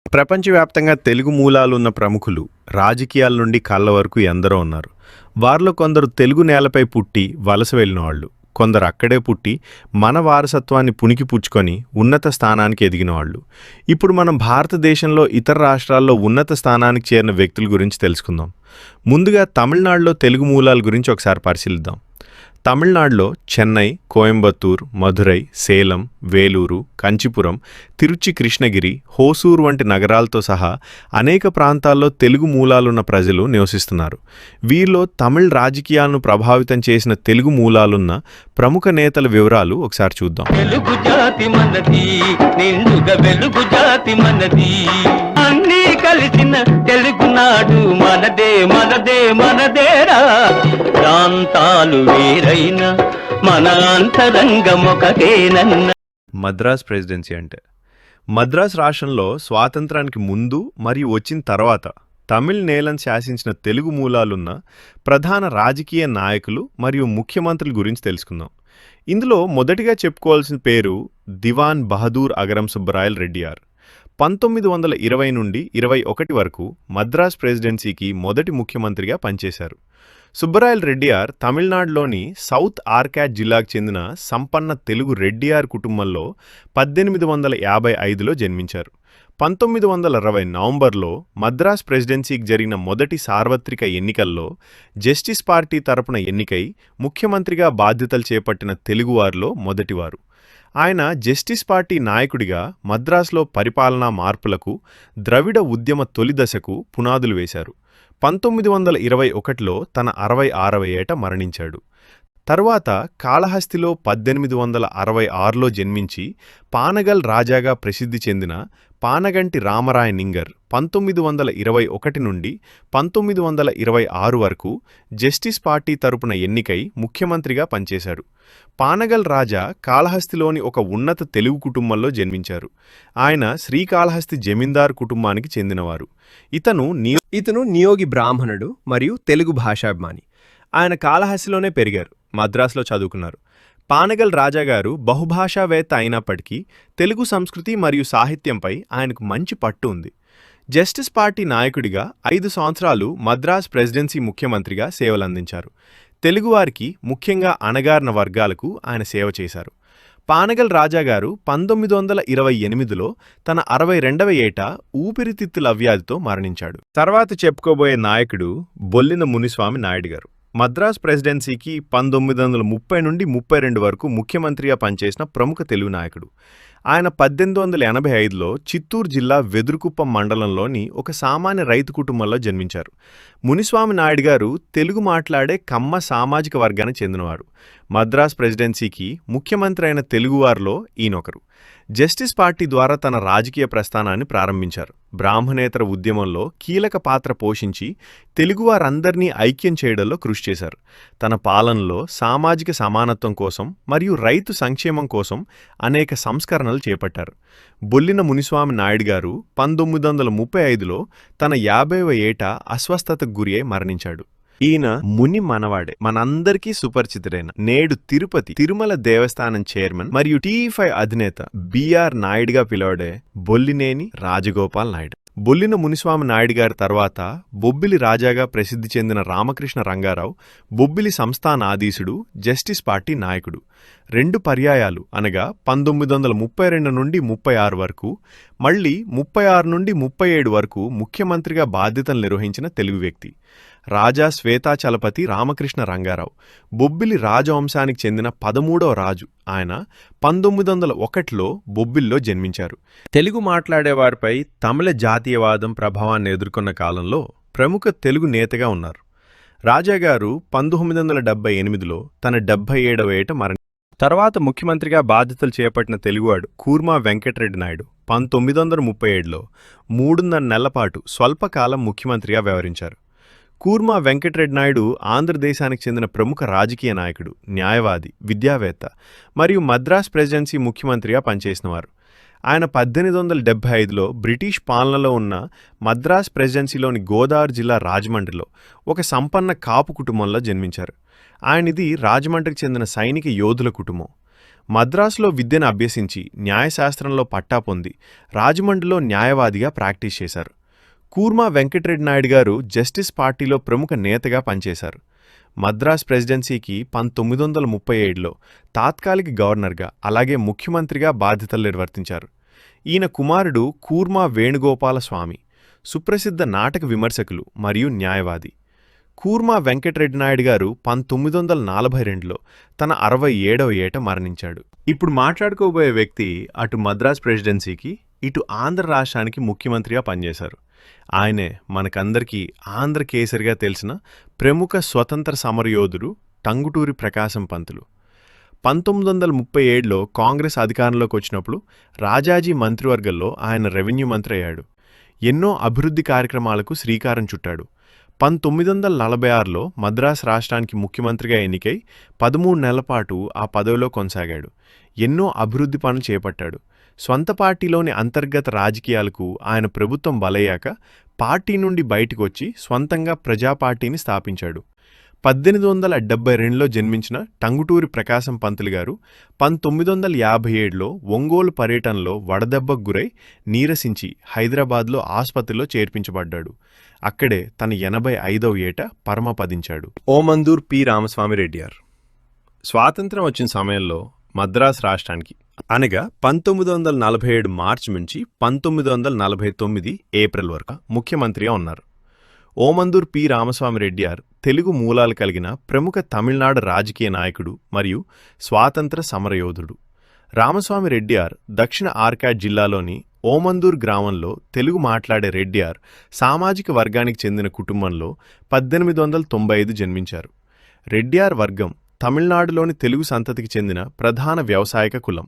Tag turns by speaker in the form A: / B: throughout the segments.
A: ప్రపంచవ్యాప్తంగా తెలుగు మూలాలున్న ప్రముఖులు రాజకీయాల నుండి కళ్ళ వరకు ఎందరో ఉన్నారు. వారిలో కొందరు తెలుగు నేలపై పుట్టి వలస వెళ్ళిన వాళ్ళు, కొందరు అక్కడే పుట్టి మన వారసత్వాన్ని పుణికిపుచ్చుకొని ఉన్నత స్థానానికి ఎదిగిన వాళ్ళు. ఇప్పుడు మనం భారతదేశంలో ఇతర రాష్ట్రాల్లో ఉన్నత స్థానానికి చేరిన వ్యక్తుల గురించి తెలుసుకుందాం. ముందుగా తమిళనాడులో తెలుగు మూలాల గురించి ఒకసారి పరిశీలిద్దాం. తమిళనాడులో చెన్నై, కోయంబత్తూర్, మధురై, సేలం, వేలూరు, కంచిపురం, తిరుచి కృష్ణగిరి, హోసూర్ వంటి నగరాలతో సహా అనేక ప్రాంతాల్లో తెలుగు మూలాలున్న ప్రజలు నివసిస్తున్నారు. వీరిలో తమిళ రాజకీయాలను ప్రభావితం చేసిన తెలుగు మూలాలున్న ప్రముఖ నేతల వివరాలు ఒకసారి చూద్దాం.
B: తెలుగు జాతి మనది, నిండుగా వెలుగు జాతి మనది, అన్నీ కలిసిన తెలుగునాడు మనదే మనదే మనదేరా. ప్రాంతాలు వేరైన మన అంతరంగం ఒకటేనన్న.
A: మద్రాస్ ప్రెసిడెన్సీ అంటే మద్రాస్ రాష్ట్రంలో స్వాతంత్రానికి ముందు మరియు వచ్చిన తర్వాత తమిళ్ నేలను శాసించిన తెలుగు మూలాలున్న ప్రధాన రాజకీయ నాయకులు మరియు ముఖ్యమంత్రుల గురించి తెలుసుకుందాం. ఇందులో మొదటిగా చెప్పుకోవాల్సిన పేరు దివాన్ బహదూర్ అగరం సుబ్బరాయల్ రెడ్డియార్. 1920 నుండి 21 వరకు మద్రాస్ ప్రెసిడెన్సీకి మొదటి ముఖ్యమంత్రిగా పనిచేశారు. సుబ్బరాయల్ రెడ్డియార్ తమిళనాడులోని సౌత్ ఆర్కాడ్ జిల్లాకు చెందిన సంపన్న తెలుగు రెడ్డియార్ కుటుంబంలో 1855లో జన్మించారు. 1920 నవంబర్లో మద్రాస్ ప్రెసిడెన్సీకి జరిగిన మొదటి సార్వత్రిక ఎన్నికల్లో జస్టిస్ పార్టీ తరపున ఎన్నికై ముఖ్యమంత్రిగా బాధ్యతలు చేపట్టిన తెలుగువారిలో మొదటివారు. ఆయన జస్టిస్ పార్టీ నాయకుడిగా మద్రాసులో పరిపాలనా మార్పులకు, ద్రవిడ ఉద్యమ తొలి దశకు పునాదులు వేశారు. 1921లో తన 66వ ఏట మరణించాడు. తరువాత కాళహస్తిలో 1866లో జన్మించి పానగల్ రాజాగా ప్రసిద్ధి చెందిన పానగంటి రామరాయ నింగర్ 1921 నుండి 1926 వరకు జస్టిస్ పార్టీ తరపున ఎన్నికై ముఖ్యమంత్రిగా పనిచేశాడు. పానగల్ రాజా కాళహస్తిలోని ఒక ఉన్నత తెలుగు కుటుంబంలో జన్మించారు. ఆయన శ్రీకాళహస్తి జమీందార్ కుటుంబానికి చెందినవారు. ఇతను నియోగి బ్రాహ్మణుడు మరియు తెలుగు భాషాభిమాని. ఆయన కాళహస్తిలోనే పెరిగారు, మద్రాసులో చదువుకున్నారు. పానగల్ రాజాగారు బహుభాషావేత్త అయినప్పటికీ తెలుగు సంస్కృతి మరియు సాహిత్యంపై ఆయనకు మంచి పట్టు ఉంది. జస్టిస్ పార్టీ నాయకుడిగా 5 సంవత్సరాలు మద్రాస్ ప్రెసిడెన్సీ ముఖ్యమంత్రిగా సేవలందించారు. తెలుగువారికి, ముఖ్యంగా అణగారిన వర్గాలకు ఆయన సేవ చేశారు. పానగల్ రాజాగారు 1928లో తన 62వ ఏట ఊపిరితిత్తుల వ్యాధితో మరణించాడు. తర్వాత చెప్పుకోబోయే నాయకుడు బొల్లిన మునిస్వామి నాయుడు గారు. మద్రాస్ ప్రెసిడెన్సీకి 1930 నుండి 32 వరకు ముఖ్యమంత్రిగా పనిచేసిన ప్రముఖ తెలుగు నాయకుడు. ఆయన 1885లో చిత్తూరు జిల్లా వెదురుకుప్పం మండలంలోని ఒక సామాన్య రైతు కుటుంబంలో జన్మించారు. మునిస్వామి నాయుడు గారు తెలుగు మాట్లాడే కమ్మ సామాజిక వర్గానికి చెందినవారు. మద్రాస్ ప్రెసిడెన్సీకి ముఖ్యమంత్రి అయిన తెలుగువారిలో ఈయనొకరు. జస్టిస్ పార్టీ ద్వారా తన రాజకీయ ప్రస్థానాన్ని ప్రారంభించారు. బ్రాహ్మణేతర ఉద్యమంలో కీలక పాత్ర పోషించి తెలుగువారందరినీ ఐక్యం చేయడంలో కృషి చేశారు. తన పాలనలో సామాజిక సమానత్వం కోసం మరియు రైతు సంక్షేమం కోసం అనేక సంస్కరణలు చేపట్టారు. బొల్లిన మునిస్వామి నాయుడు గారు 1935లో తన 50వ ఏట అస్వస్థతకు గురి అయి మరణించాడు. ఈయన ముని మనవాడే, మనందరికీ సుపరిచితుడైన నేడు తిరుమల దేవస్థానం చైర్మన్ మరియు టీ5 అధినేత బిఆర్ నాయుడుగా పిలువడే బొల్లినేని రాజగోపాల్ నాయుడు. బొల్లిన మునిస్వామి నాయుడు గారి తర్వాత బొబ్బిలి రాజాగా ప్రసిద్ధి చెందిన రామకృష్ణ రంగారావు బొబ్బిలి సంస్థానాధీశుడు, జస్టిస్ పార్టీ నాయకుడు. 2 పర్యాయాలు అనగా 1932 నుండి 36 వరకు, మళ్లీ 36 నుండి 37 వరకు ముఖ్యమంత్రిగా బాధ్యతలు నిర్వహించిన తెలుగు వ్యక్తి. రాజా శ్వేతాచలపతి రామకృష్ణ రంగారావు బొబ్బిలి రాజవంశానికి చెందిన 13వ రాజు. ఆయన 1901లో బొబ్బిలిలో జన్మించారు. తెలుగు మాట్లాడేవారిపై తమిళ జాతీయవాదం ప్రభావాన్ని ఎదుర్కొన్న కాలంలో ప్రముఖ తెలుగు నేతగా ఉన్నారు. రాజాగారు 1978లో తన 77వ ఏట తర్వాత ముఖ్యమంత్రిగా బాధ్యతలు చేపట్టిన తెలుగువాడు కూర్మా వెంకటరెడ్డి నాయుడు 1937లో 3.5 నెలలపాటు స్వల్పకాలం ముఖ్యమంత్రిగా వ్యవహరించారు. కూర్మా వెంకటరెడ్డి నాయుడు ఆంధ్రదేశానికి చెందిన ప్రముఖ రాజకీయ నాయకుడు, న్యాయవాది, విద్యావేత్త మరియు మద్రాస్ ప్రెసిడెన్సీ ముఖ్యమంత్రిగా పనిచేసినవారు. ఆయన 1875లో బ్రిటిష్ పాలనలో ఉన్న మద్రాస్ ప్రెసిడెన్సీలోని గోదావరి జిల్లా రాజమండ్రిలో ఒక సంపన్న కాపు కుటుంబంలో జన్మించారు. ఆయనది రాజమండ్రికి చెందిన సైనిక యోధుల కుటుంబం. మద్రాసులో విద్యను అభ్యసించి న్యాయశాస్త్రంలో పట్టా పొంది రాజమండ్రిలో న్యాయవాదిగా ప్రాక్టీస్ చేశారు. కూర్మా వెంకటరెడ్డి నాయుడు గారు జస్టిస్ పార్టీలో ప్రముఖ నేతగా పనిచేశారు. మద్రాస్ ప్రెసిడెన్సీకి 1937లో తాత్కాలిక గవర్నర్గా అలాగే ముఖ్యమంత్రిగా బాధ్యతలు నిర్వర్తించారు. ఈయన కుమారుడు కూర్మా వేణుగోపాల స్వామి సుప్రసిద్ధ నాటక విమర్శకులు మరియు న్యాయవాది. కూర్మా వెంకటరెడ్డి నాయుడు గారు 1942లో తన 67వ ఏట మరణించాడు. ఇప్పుడు మాట్లాడుకోబోయే వ్యక్తి అటు మద్రాస్ ప్రెసిడెన్సీకి ఇటు ఆంధ్ర రాష్ట్రానికి ముఖ్యమంత్రిగా పనిచేశారు. ఆయనే మనకందరికీ ఆంధ్ర కేసరిగా తెలిసిన ప్రముఖ స్వతంత్ర సమరయోధుడు టంగుటూరి ప్రకాశం పంతులు. 1937లో కాంగ్రెస్ అధికారంలోకి వచ్చినప్పుడు రాజాజీ మంత్రివర్గంలో ఆయన రెవెన్యూ మంత్రి అయ్యాడు. ఎన్నో అభివృద్ధి కార్యక్రమాలకు శ్రీకారం చుట్టాడు. 1946లో మద్రాస్ రాష్ట్రానికి ముఖ్యమంత్రిగా ఎన్నికై 13 నెలల పాటు ఆ పదవిలో కొనసాగాడు. ఎన్నో అభివృద్ధి పనులు చేపట్టాడు. స్వంత పార్టీలోని అంతర్గత రాజకీయాలకు ఆయన ప్రభుత్వం బలయ్యాక పార్టీ నుండి బయటకొచ్చి స్వంతంగా ప్రజాపార్టీని స్థాపించాడు. 1872లో జన్మించిన టంగుటూరి ప్రకాశం పంతులు గారు 1957లో ఒంగోలు పర్యటనలో వడదెబ్బకు గురై నీరసించి హైదరాబాద్లో ఆసుపత్రిలో చేర్పించబడ్డాడు. అక్కడే తన 85వ ఏట పరమపదించాడు. ఓమందూర్ పి రామస్వామి రెడ్డియార్ స్వాతంత్రం వచ్చిన సమయంలో మద్రాస్ రాష్ట్రానికి అనగా 1947 మార్చి నుంచి 1949 ఏప్రిల్ వరకు ముఖ్యమంత్రిగా ఉన్నారు. ఓమందూర్ పి రామస్వామి రెడ్డియార్ తెలుగు మూలాలు కలిగిన ప్రముఖ తమిళనాడు రాజకీయ నాయకుడు మరియు స్వాతంత్ర సమరయోధుడు. రామస్వామి రెడ్డియార్ దక్షిణ ఆర్కాడ్ జిల్లాలోని ఓమందూర్ గ్రామంలో తెలుగు మాట్లాడే రెడ్డియార్ సామాజిక వర్గానికి చెందిన కుటుంబంలో 1895 జన్మించారు. రెడ్డియార్ వర్గం తమిళనాడులోని తెలుగు సంతతికి చెందిన ప్రధాన వ్యవసాయక కులం.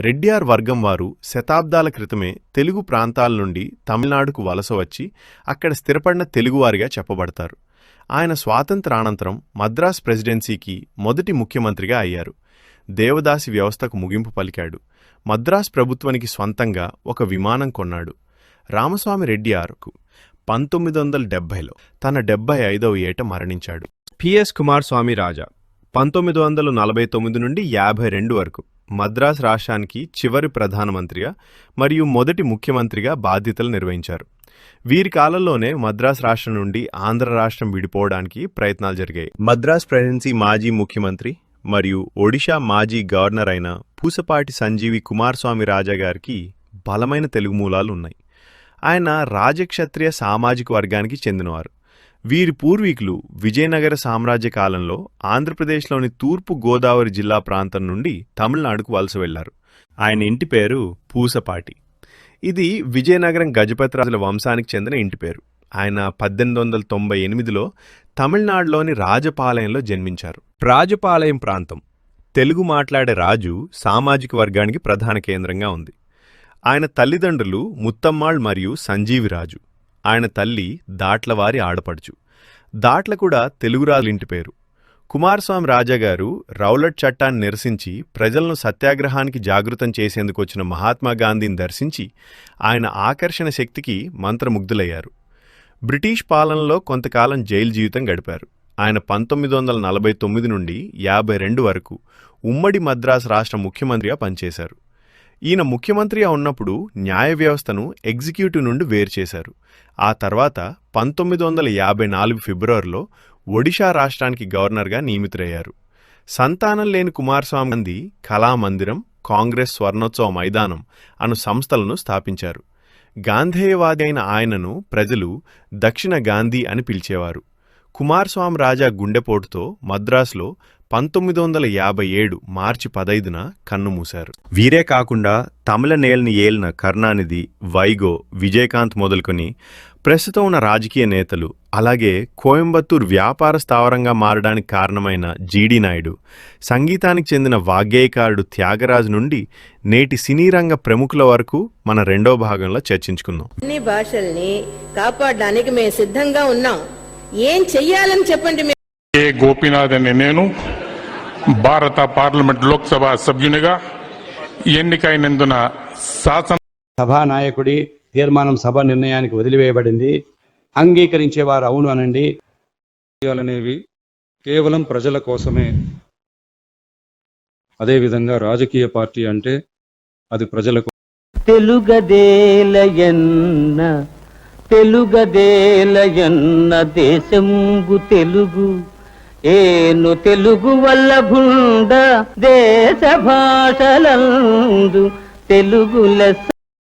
A: రెడ్డియార్ వర్గం వారు శతాబ్దాల క్రితమే తెలుగు ప్రాంతాల నుండి తమిళనాడుకు వలస వచ్చి అక్కడ స్థిరపడిన తెలుగువారిగా చెప్పబడతారు. ఆయన స్వాతంత్రానంతరం మద్రాస్ ప్రెసిడెన్సీకి మొదటి ముఖ్యమంత్రిగా అయ్యారు. దేవదాసి వ్యవస్థకు ముగింపు పలికాడు. మద్రాస్ ప్రభుత్వానికి స్వంతంగా ఒక విమానం కొన్నాడు. రామస్వామి రెడ్డియార్కు 1970లో తన 75వ ఏట మరణించాడు. పిఎస్ కుమారస్వామి రాజా 1949 నుండి 52 వరకు మద్రాస్ రాష్ట్రానికి చివరి ప్రధానమంత్రిగా మరియు మొదటి ముఖ్యమంత్రిగా బాధ్యతలు నిర్వహించారు. వీరి కాలంలోనే మద్రాస్ రాష్ట్రం నుండి ఆంధ్ర రాష్ట్రం విడిపోవడానికి ప్రయత్నాలు జరిగాయి. మద్రాస్ ప్రెసిడెన్సీ మాజీ ముఖ్యమంత్రి మరియు ఒడిషా మాజీ గవర్నర్ అయిన పూసపాటి సంజీవి కుమారస్వామి రాజా గారికి బలమైన తెలుగు మూలాలు ఉన్నాయి. ఆయన రాజక్షత్రియ సామాజిక వర్గానికి చెందినవారు. వీరి పూర్వీకులు విజయనగర సామ్రాజ్య కాలంలో ఆంధ్రప్రదేశ్లోని తూర్పు గోదావరి జిల్లా ప్రాంతం నుండి తమిళనాడుకు వలస వెళ్లారు. ఆయన ఇంటి పేరు పూసపాటి. ఇది విజయనగరం గజపతిరాజుల వంశానికి చెందిన ఇంటి పేరు. ఆయన 1898లో తమిళనాడులోని రాజపాలయంలో జన్మించారు. రాజపాలయం ప్రాంతం తెలుగు మాట్లాడే రాజు సామాజిక వర్గానికి ప్రధాన కేంద్రంగా ఉంది. ఆయన తల్లిదండ్రులు ముత్తమ్మాళ్ మరియు సంజీవిరాజు. ఆయన తల్లి దాట్లవారి ఆడపడుచు. దాట్ల కూడా తెలుగురాలింటి పేరు. కుమారస్వామి రాజాగారు రౌలట్ చట్టాన్ని నిరసించి ప్రజలను సత్యాగ్రహానికి జాగృతం చేసేందుకు వచ్చిన మహాత్మాగాంధీని దర్శించి ఆయన ఆకర్షణ శక్తికి మంత్రముగ్ధులయ్యారు. బ్రిటిష్ పాలనలో కొంతకాలం జైలు జీవితం గడిపారు. ఆయన 1949 నుండి 52 వరకు ఉమ్మడి మద్రాస్ రాష్ట్ర ముఖ్యమంత్రిగా పనిచేశారు. ఈయన ముఖ్యమంత్రిగా ఉన్నప్పుడు న్యాయ వ్యవస్థను ఎగ్జిక్యూటివ్ నుండి వేరు చేశారు. ఆ తర్వాత 1954 ఫిబ్రవరిలో ఒడిషా రాష్ట్రానికి గవర్నర్గా నియమితులయ్యారు. సంతానం లేని కుమారస్వామి గాంధీ కళామందిరం, కాంగ్రెస్ స్వర్ణోత్సవ మైదానం అను సంస్థలను స్థాపించారు. గాంధేయవాది అయిన ఆయనను ప్రజలు దక్షిణ గాంధీ అని పిలిచేవారు. కుమారస్వామి రాజా గుండెపోటుతో మద్రాసులో 1957 మార్చి 15న కన్నుమూశారు. వీరే కాకుండా తమిళ నేల్ని ఏలిన కరుణానిధి, వైగో, విజయకాంత్ మొదలుకొని ప్రస్తుతం ఉన్న రాజకీయ నేతలు, అలాగే కోయంబత్తూర్ వ్యాపార స్థావరంగా మారడానికి కారణమైన జీడి నాయుడు, సంగీతానికి చెందిన వాగ్గేయకారుడు త్యాగరాజు నుండి నేటి సినీ రంగ ప్రముఖుల వరకు మన రెండో భాగంలో చర్చించుకుందాం.
C: అన్ని భాషల్ని కాపాడడానికి మేము సిద్ధంగా ఉన్నాం. ఏం చెయ్యాలని చెప్పండి.
D: ఏ గోపీనాథ్ అనే నేను భారత పార్లమెంట్ లోక్సభ సభ్యునిగా ఎన్నికైనందున
E: సభానాయకుడి తీర్మానం సభ నిర్ణయానికి వదిలివేయబడింది. అంగీకరించేవారు అవును అనండి.
F: అనేవి కేవలం ప్రజల కోసమే.
E: అదేవిధంగా రాజకీయ పార్టీ అంటే అది ప్రజలకు
B: తెలుగదేలయన్న తెలుగదేలయన్న దేశంబు తెలుగు ఏను తెలుగు వల్ల భుండ దేశ భాషలందు తెలుగు లెస్స